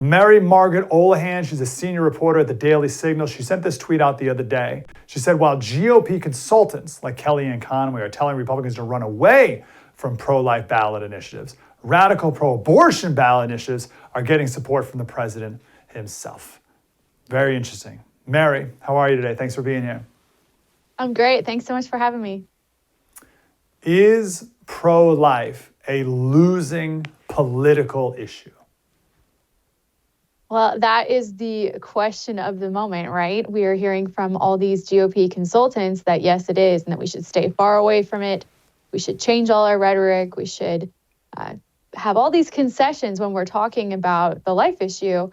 Mary Margaret Olohan, she's a senior reporter at the Daily Signal. She sent this tweet out the other day. She said, while GOP consultants like Kellyanne Conway are telling Republicans to run away from pro-life ballot initiatives, radical pro-abortion ballot initiatives are getting support from the president himself. Very interesting. Mary, how are you today? Thanks for being here. I'm great. Thanks so much for having me. Is pro-life a losing political issue? Well, that is the question of the moment, right? We are hearing from all these GOP consultants that yes, it is, and that we should stay far away from it. We should change all our rhetoric. We should have all these concessions when we're talking about the life issue.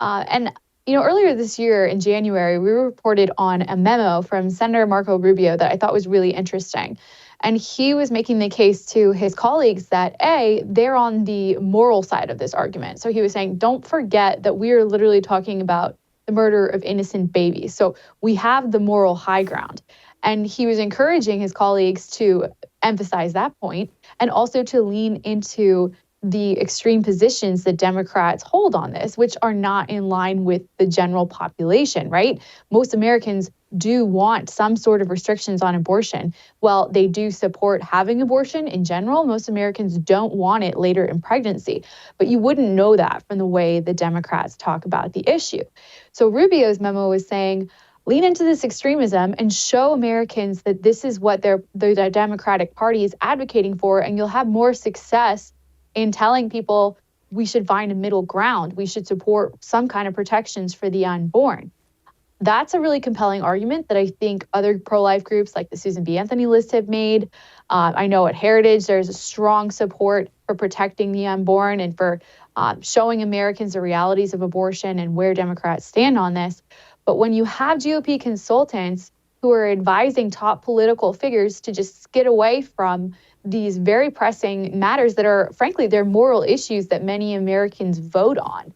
Earlier this year in January, we reported on a memo from Senator Marco Rubio that I thought was really interesting. And he was making the case to his colleagues that, A, they're on the moral side of this argument. So he was saying, don't forget that we are literally talking about the murder of innocent babies. So we have the moral high ground. And he was encouraging his colleagues to emphasize that point and also to lean into the extreme positions that Democrats hold on this, which are not in line with the general population, right? Most Americans do want some sort of restrictions on abortion. Well, they do support having abortion in general. Most Americans don't want it later in pregnancy, but you wouldn't know that from the way the Democrats talk about the issue. So Rubio's memo was saying, lean into this extremism and show Americans that this is what the Democratic Party is advocating for, and you'll have more success in telling people we should find a middle ground. We should support some kind of protections for the unborn. That's a really compelling argument that I think other pro-life groups like the Susan B. Anthony list have made. I know at Heritage, there's a strong support for protecting the unborn and for showing Americans the realities of abortion and where Democrats stand on this. But when you have GOP consultants who are advising top political figures to just skid away from these very pressing matters that are, frankly, they're moral issues that many Americans vote on.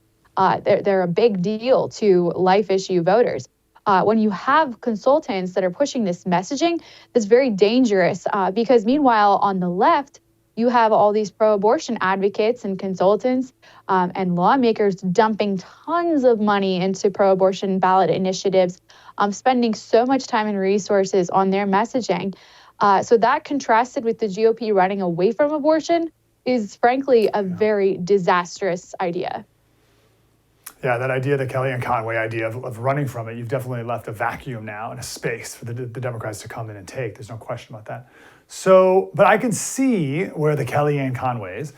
They're a big deal to life issue voters. When you have consultants that are pushing this messaging, that's very dangerous because meanwhile, on the left, you have all these pro-abortion advocates and consultants and lawmakers dumping tons of money into pro-abortion ballot initiatives, spending so much time and resources on their messaging. So that contrasted with the GOP running away from abortion is frankly a very disastrous idea. Yeah, that idea, the Kellyanne Conway idea of running from it, you've definitely left a vacuum now and a space for the Democrats to come in and take. There's no question about that. So, but I can see where the Kellyanne Conways,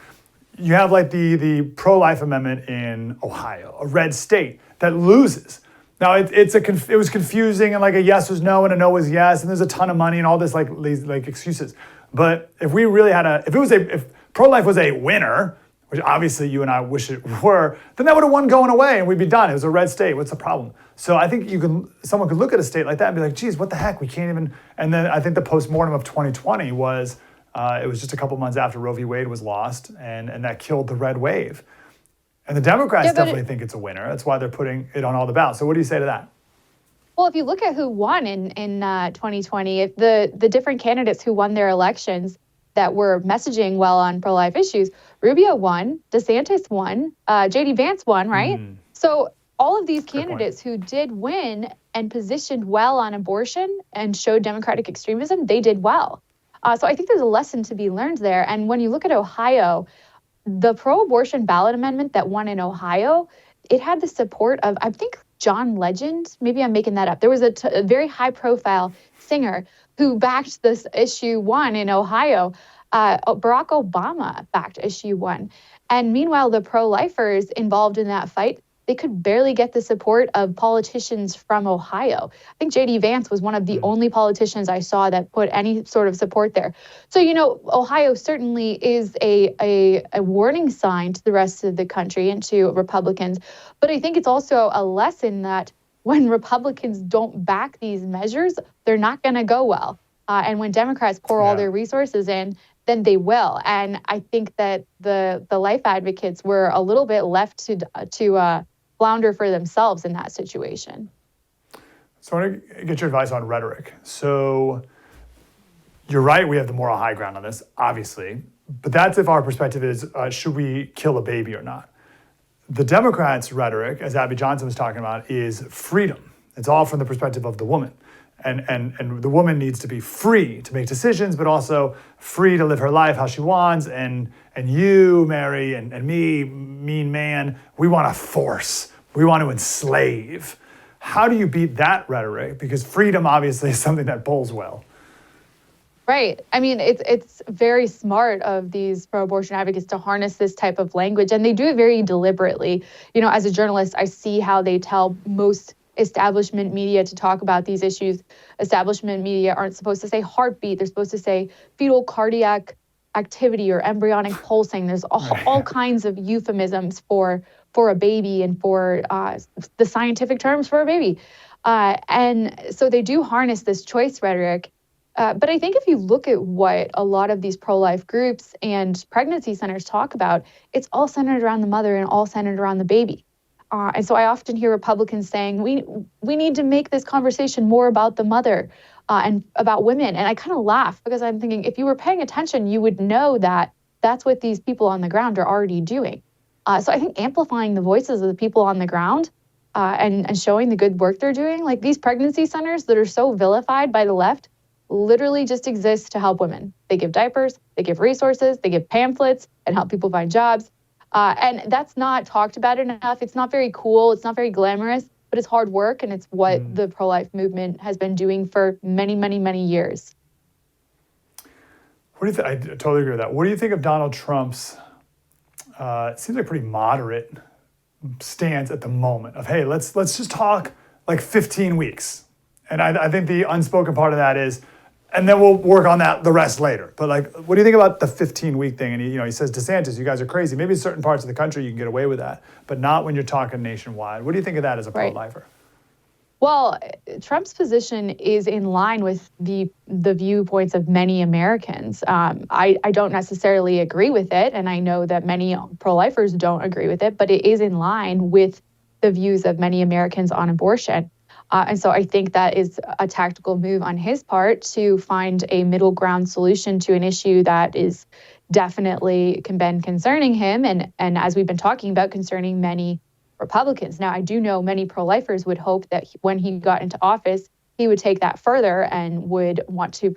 you have like the pro-life amendment in Ohio, a red state that loses. Now it was confusing and like a yes was no and a no was yes, and there's a ton of money and all this like excuses. But if we really had if pro-life was a winner, which obviously you and I wish it were, then that would have won going away and we'd be done. It was a red state. What's the problem? So I think someone could look at a state like that and be like, geez, what the heck? We can't even. And then I think the postmortem of 2020 was, it was just a couple months after Roe v. Wade was lost and that killed the red wave. And the Democrats definitely think it's a winner. That's why they're putting it on all the ballots. So what do you say to that? Well, if you look at who won in 2020, if the different candidates who won their elections that were messaging well on pro-life issues, Rubio won, DeSantis won, J.D. Vance won, right? So all of these candidates who did win and positioned well on abortion and showed Democratic extremism, they did well. So I think there's a lesson to be learned there. And when you look at Ohio, the pro-abortion ballot amendment that won in Ohio, it had the support of, I think, John Legend. Maybe I'm making that up. There was a very high-profile singer who backed this issue 1 in Ohio. Barack Obama backed issue 1. And meanwhile, the pro-lifers involved in that fight, they could barely get the support of politicians from Ohio. I think J.D. Vance was one of the only politicians I saw that put any sort of support there. So, Ohio certainly is a warning sign to the rest of the country and to Republicans. But I think it's also a lesson that when Republicans don't back these measures, they're not going to go well. And when Democrats pour all their resources in, then they will. And I think that the life advocates were a little bit left to flounder for themselves in that situation. So I want to get your advice on rhetoric. So you're right, we have the moral high ground on this, obviously. But that's if our perspective is, should we kill a baby or not? The Democrats' rhetoric, as Abby Johnson was talking about, is freedom. It's all from the perspective of the woman. And the woman needs to be free to make decisions, but also free to live her life how she wants. And you, Mary, and me, mean man, we want to force. We want to enslave. How do you beat that rhetoric? Because freedom obviously is something that polls well. Right. I mean, it's very smart of these pro-abortion advocates to harness this type of language, and they do it very deliberately. As a journalist, I see how they tell most establishment media to talk about these issues. Establishment media aren't supposed to say heartbeat. They're supposed to say fetal cardiac activity or embryonic pulsing. There's all kinds of euphemisms for a baby and for the scientific terms for a baby. And so they do harness this choice rhetoric. But I think if you look at what a lot of these pro-life groups and pregnancy centers talk about, it's all centered around the mother and all centered around the baby. And so I often hear Republicans saying, we need to make this conversation more about the mother and about women. And I kind of laugh because I'm thinking, if you were paying attention, you would know that that's what these people on the ground are already doing. So I think amplifying the voices of the people on the ground and showing the good work they're doing, like these pregnancy centers that are so vilified by the left, literally just exist to help women. They give diapers, they give resources, they give pamphlets and help people find jobs. And that's not talked about enough. It's not very cool. It's not very glamorous, but it's hard work. And it's what the pro-life movement has been doing for many, many, many years. What do you think? I totally agree with that. What do you think of Donald Trump's, it seems like pretty moderate stance at the moment of, hey, let's just talk like 15 weeks. And I think the unspoken part of that is, and then we'll work on the rest later. But like, what do you think about the 15-week thing? And he says, DeSantis, you guys are crazy. Maybe in certain parts of the country you can get away with that, but not when you're talking nationwide. What do you think of that as a pro-lifer? Well, Trump's position is in line with the viewpoints of many Americans. I don't necessarily agree with it, and I know that many pro-lifers don't agree with it, but it is in line with the views of many Americans on abortion. And so I think that is a tactical move on his part to find a middle ground solution to an issue that is definitely been concerning him. And as we've been talking about, concerning many Republicans. Now, I do know many pro-lifers would hope that when he got into office, he would take that further and would want to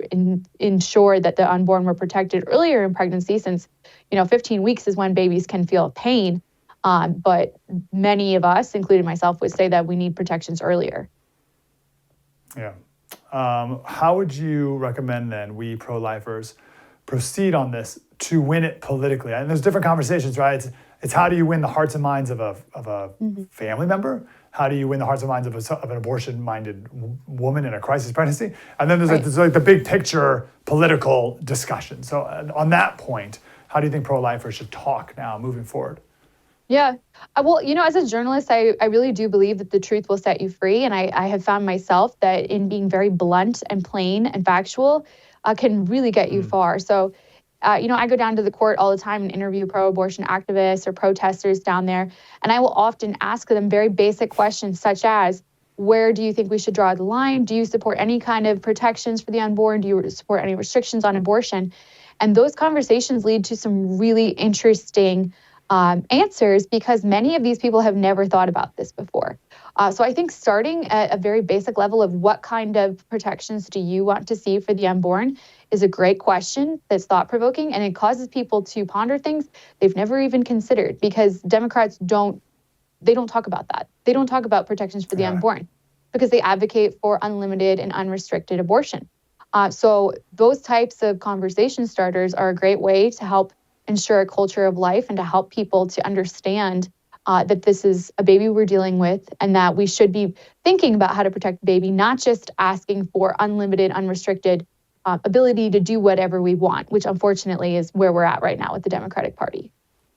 ensure that the unborn were protected earlier in pregnancy, since 15 weeks is when babies can feel pain. But many of us, including myself, would say that we need protections earlier. Yeah. How would you recommend then we pro-lifers proceed on this to win it politically? And there's different conversations, right? It's how do you win the hearts and minds of a family member? How do you win the hearts and minds of an abortion-minded woman in a crisis pregnancy? And then there's like the big picture political discussion. So on that point, how do you think pro-lifers should talk now moving forward? Yeah. Well, as a journalist, I really do believe that the truth will set you free. And I have found myself that in being very blunt and plain and factual can really get you far. So, I go down to the court all the time and interview pro-abortion activists or protesters down there. And I will often ask them very basic questions such as, where do you think we should draw the line? Do you support any kind of protections for the unborn? Do you support any restrictions on abortion? And those conversations lead to some really interesting answers, because many of these people have never thought about this before. So I think starting at a very basic level of what kind of protections do you want to see for the unborn is a great question that's thought-provoking, and it causes people to ponder things they've never even considered, because Democrats don't talk about that. They don't talk about protections for the unborn because they advocate for unlimited and unrestricted abortion. So those types of conversation starters are a great way to help ensure a culture of life and to help people to understand that this is a baby we're dealing with, and that we should be thinking about how to protect the baby, not just asking for unlimited, unrestricted ability to do whatever we want, which unfortunately is where we're at right now with the Democratic Party.